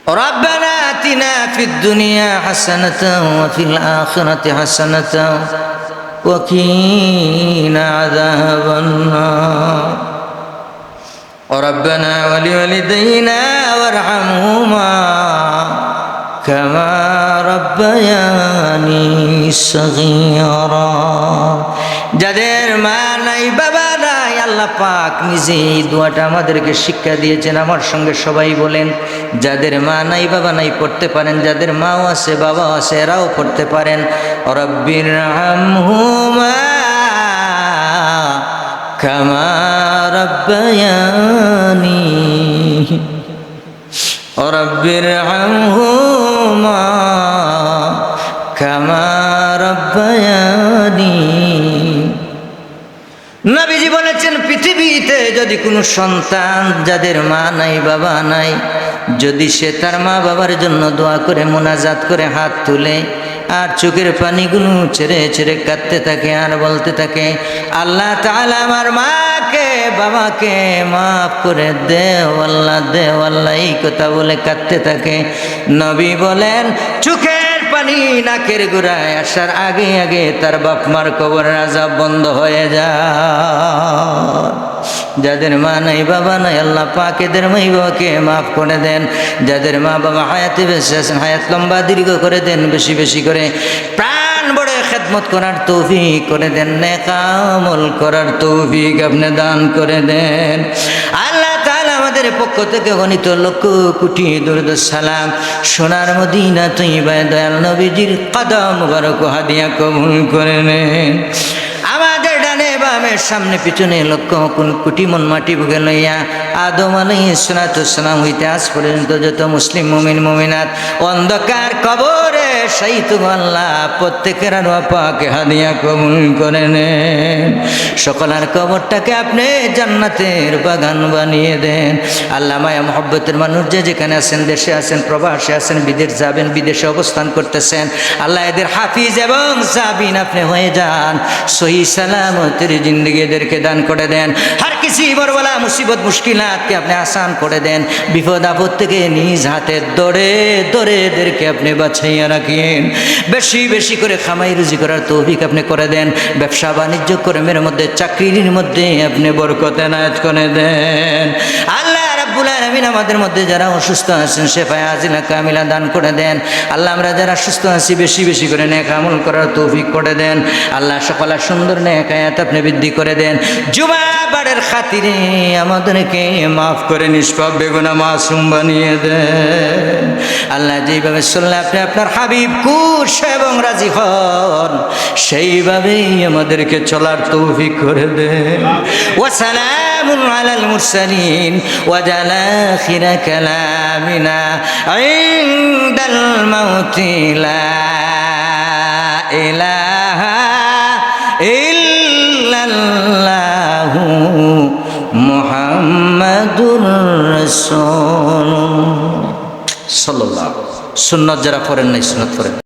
ربنا آتنا في الدنيا حسنة وفي الآخرة حسنة وقنا عذاب النار ربنا ولوالدينا وارحمهما كما ربياني صغيرا যাদের মা নাই বাবা নাই আল্লাহ পাক নিজে এই দোয়াটা আমাদেরকে শিক্ষা দিয়েছেন। আমার সঙ্গে সবাই বলেন, যাদের মা নাই বাবা নাই পড়তে পারেন, যাদের মাও আছে বাবাও আছে এরাও পড়তে পারেন। রব্বিরহামহুমা কামা রব্বায়ানি রব্বিরহামহুমা কামা রব্বায়ানি। নবীজি বলেছেন, পৃথিবীতে যদি কোনো সন্তান যাদের মা নাই বাবা নাই, যদি সে তার মা বাবার জন্য দোয়া করে মোনাজাত করে হাত তুলে আর চোখের পানিগুলো ছেড়ে ছেড়ে কাঁদতে থাকে আর বলতে থাকে, আল্লাহ তাআলা আমার মাকে বাবাকে মাফ করে দেও আল্লাহ, দেও আল্লাহ, এই কথা বলে কাঁদতে থাকে। নবী বলেন, চোখের পানি নাকের গোড়ায় আসার আগে আগে তার বাপ মার কবরের আযাব বন্ধ হয়ে যায়। যাদের মা নাই বাবা নাই আল্লাহ পাক এদের মা বাবাকে মাফ করে দেন। যাদের মা বাবা হায়াতে বেঁচে আছেন হায়াত লম্বা দীর্ঘ করে দেন, বেশি বেশি করে প্রাণ বড়ে খেদমত করার তৌফিক করে দেন, নেক আমল করার তৌফিক আপনি দান করে দেন। আল্লাহ তাআলা আমাদের পক্ষ থেকে গণিত লক্ষ কোটি দরুদ সালাম সোনার মদিনা তৈয়বায় দয়াল নবীজির কদম মুবারক হাদিয়া কবুল করে নেন। আমাদের ডানে বামে সামনে পিছনে লক্ষ কোটি মন মাটি বুকে লইয়া আদম আলাইহিস সালাতু ওয়াসসালাম হইতে আজ পর্যন্ত যত মুসলিম মুমিন মুমিনাত অন্ধকার কবরে শায়িত আল্লাহ প্রত্যেকের আল্লাহ পাক হাদিয়া কবুল করে নেন। সকলের কবরটাকে আপনি জান্নাতের বাগান বানিয়ে দেন। আল্লাহ মায়া মহব্বতের মানুষ যে যেখানে আছেন, দেশে আছেন, প্রবাসে আছেন, বিদেশ যাবেন, বিদেশে অবস্থান করতেছেন, আল্লাহ এদের হাফিজ এবং সাবিন আপনি হয়ে যান। সহি সালামতের জিন্দগি এদেরকে দান করে দেন। হর কিছু বড়বলা মুসিবত মুশকিলাতকে আপনি আসান করে দেন। বিপদ আপদ থেকে নিজ হাতে দৌড়ে দৌড়ে এদেরকে আপনি বাছাইয়া রাখেন। বেশি বেশি করে খামাই রুজি করার তৌফিক আপনি করে দেন। ব্যবসা বাণিজ্য কর্মের মধ্যে চাকরির মধ্যে আপনি বরকত এনায়েত করে দেন। আল্লাহ রাব্বুল আলামিন আমাদের মধ্যে যারা অসুস্থ আছেন শেফায়ে আজিলা কামিলা দান করে দেন। আল্লাহ আমরা যারা সুস্থ আছি বেশি বেশি করে নেক আমল করার তৌফিক করে দেন। আল্লাহ সকল সুন্দর নেক হায়াত আপনি বৃদ্ধি করে দেন। জুমা বারের খাতিরে আমাদেরকে মাফ করে নিষ্পাপ বেগুনাহ মাসুম বানিয়ে দেন। আল্লাহ যেইভাবে চললে আপনি আপনার হাবিব খুশ এবং রাজি হন সেইভাবেই আমাদেরকে চলার তৌফিক করে দেন। ওয়া সালামুন আলাল মুরসালিন ওয়া জালা আখিরা কালামিনা ইনদাল মাউতি লা ইলাহা ইল্লাল্লাহু মুহাম্মাদুর রাসূলুল্লাহ সাল্লাল্লাহু। সুন্নাত যারা পড়েন নাই সুন্নাত পড়েন।